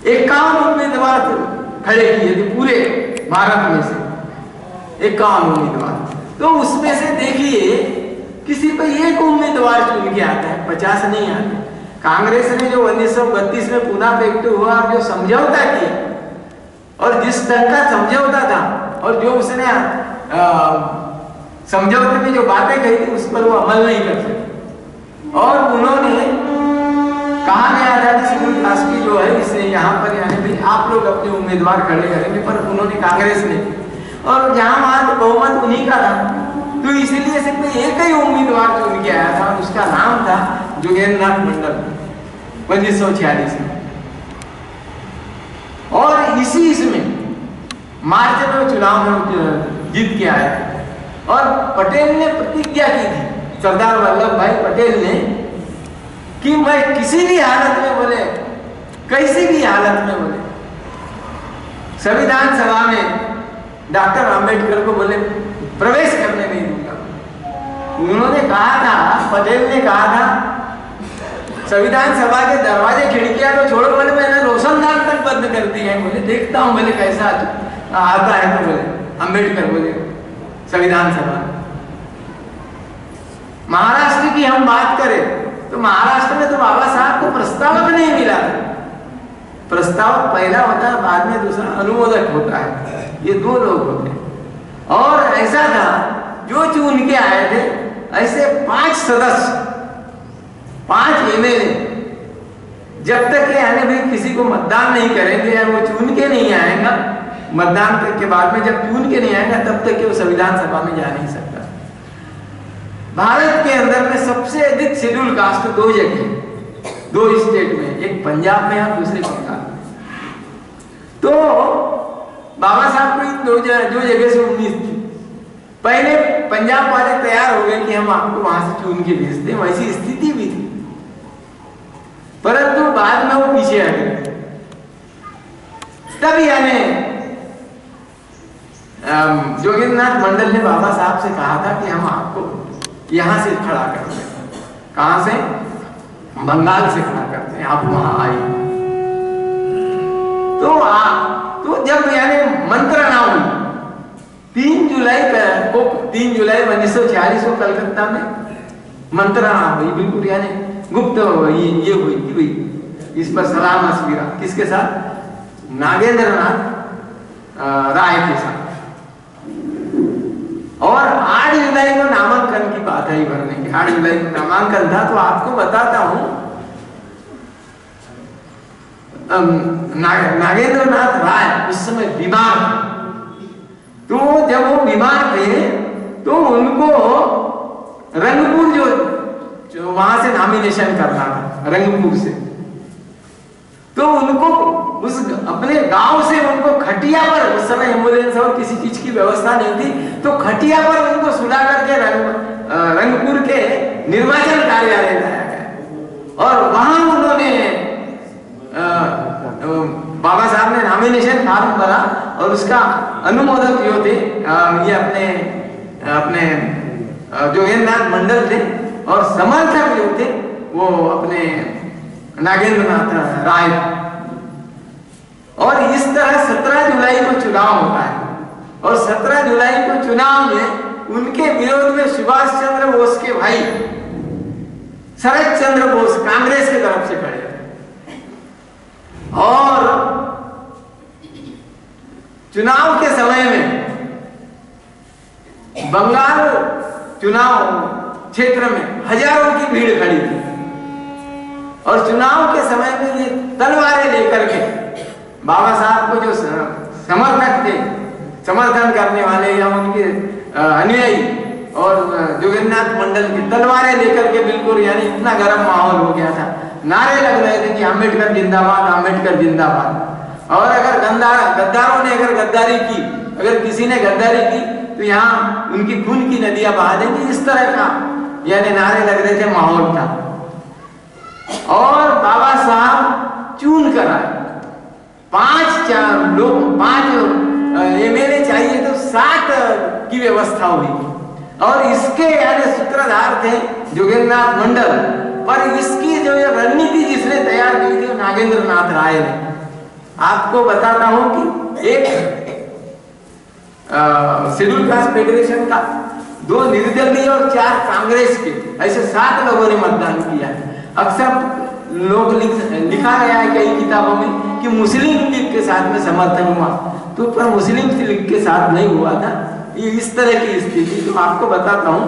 51 उम्मीदवार खड़े किए थे पूरे भारत में से, 51 उम्मीदवार। तो उसमें से देखिए किसी पर एक उम्मीदवार चुन के आता है, 50 नहीं आते। कांग्रेस ने जो 1932 में पुनः एक्ट हुआ, जो समझौता किया और जिस ढंग का समझौता था और जो उसने समझौते में जो बातें कही थी उस पर वो अमल नहीं कर सके। और उन्होंने कहा गया था कि शेड्यूल कास्ट की जो है इसे यहाँ पर यानी भी आप लोग अपने उम्मीदवार खड़े करेंगे, पर उन्होंने कांग्रेस ने, और जहां वहां बहुमत उन्हीं का था, तो इसीलिए सिर्फ एक ही उम्मीदवार चुन के आया था, उसका नाम था जोगेंद्र नाथ मंडल 1946 में। और इसी इसमें मार्च में चुनाव में जीत के आए थे। और पटेल ने प्रतिज्ञा की थी, सरदार वल्लभ भाई पटेल ने, कि मैं किसी भी हालत में बोले, कैसी भी हालत में बोले, संविधान सभा में डॉक्टर अंबेडकर को बोले प्रवेश करने नहीं दूंगा। उन्होंने कहा था, पटेल ने कहा था, संविधान सभा के दरवाजे खिड़कियां तो छोड़ो, बोले मैंने रोशनदान तक बंद कर दी है, बोले देखता हूं बोले कैसा आता है। तो बोले अंबेडकर बोले संविधान सभा। महाराष्ट्र की हम बात करें तो महाराष्ट्र में तो बाबा साहब को प्रस्तावक नहीं मिला था। प्रस्तावक पहला होता है, बाद में दूसरा अनुमोदक होता है, ये दो लोग होते हैं। और ऐसा था जो चुन के आए थे, ऐसे 5 सदस्य, 5 एमएलए, जब तक यानी भी किसी को मतदान नहीं करेंगे या वो चुन के नहीं आएगा, मतदान के बाद में जब चुन के नहीं आएगा तब तक वो संविधान सभा में जा नहीं सकता। भारत के अंदर में सबसे अधिक शेड्यूल कास्ट 2 जगह, 2 स्टेट में, एक पंजाब में और दूसरे बंगाल में। तो बाबा साहब को इन दो जगह से उम्मीद थी। पहले पंजाब वाले तैयार हो गए कि हम आपको वहां से चुन के भेजते, वैसी स्थिति भी थी, परंतु बाद में वो पीछे हट गए। तब यानी जोगेंद्र नाथ मंडल ने बाबा साहब से कहा था कि हम आपको यहां से खड़ा करते हैं। कहां से? बंगाल से खड़ा करते हैं, आप वहां आइए। तो जब यानी मंत्रणा हुई 3 जुलाई 1946 को कलकत्ता में मंत्रणा हुई, बिल्कुल यानी गुप्त ये हुई इस पर सलाह मशविरा किसके साथ? नागेंद्र नाथ राय के साथ। और 8 जुलाई को नामांकन की बात है भरने की, 8 जुलाई को नामांकन था। तो आपको बताता हूं, नागेंद्र नाथ राय उस समय बीमार थे। तो जब वो बीमार थे तो उनको रंगपुर जो वहां से नॉमिनेशन करना था, रंगपुर से, तो उनको उस अपने गांव से उनको खटिया पर, उस समय एम्बुलेंस और किसी चीज की व्यवस्था नहीं थी, तो खटिया पर उनको सुला करके रंगपुर के निर्वाचन कार्यालय लाया गया। और वहां उन्होंने बाबा साहब ने नॉमिनेशन फॉर्म भरा और उसका अनुमोदक जो थे ये अपने जोगेंद्र नाथ मंडल थे, और समर्थक जो थे वो अपने नागेंद्र नाथ राय। और इस तरह 17 जुलाई को चुनाव होता है, और 17 जुलाई को चुनाव में उनके विरोध में सुभाष चंद्र बोस के भाई शरद चंद्र बोस कांग्रेस की तरफ से खड़े थे। और चुनाव के समय में बंगाल चुनाव क्षेत्र में हजारों की भीड़ खड़ी थी, और चुनाव के समय में ये तलवारें लेकर के बाबा साहब को जो समर्थक थे, समर्थन करने वाले या उनके अनुयायी, और जोगेंद्र नाथ मंडल की तलवारें लेकर के बिल्कुल यानी इतना गर्म माहौल हो गया था। नारे लग रहे थे कि अम्बेडकर जिंदाबाद, अम्बेडकर जिंदाबाद। और अगर गद्दारों ने अगर गद्दारी की, अगर किसी ने गद्दारी की तो यहाँ उनकी खून की नदियां बहा देंगी, इस तरह का यानी नारे लग रहे थे, माहौल था। और बाबा साहब चुन कर आए, 5 लोग, 5 एमएलए चाहिए तो 7 की व्यवस्था हुई। और इसके यानी सूत्रधार थे जोगेंद्र नाथ मंडल, पर इसकी जो रणनीति जिसने तैयार की थी नागेंद्र नाथ राय ने। आपको बताता हूं कि एक शेड्यूल कास्ट फेडरेशन का 2 निर्दलीय और 4 कांग्रेस के, ऐसे 7 लोगों ने मतदान किया। अक्सर लोग लिखा गया है कई किताबों में कि मुस्लिम लीग के साथ में समर्थन हुआ, तो पर मुस्लिम लीग के साथ नहीं हुआ था। ये इस तरह की स्थिति तो आपको बताता हूं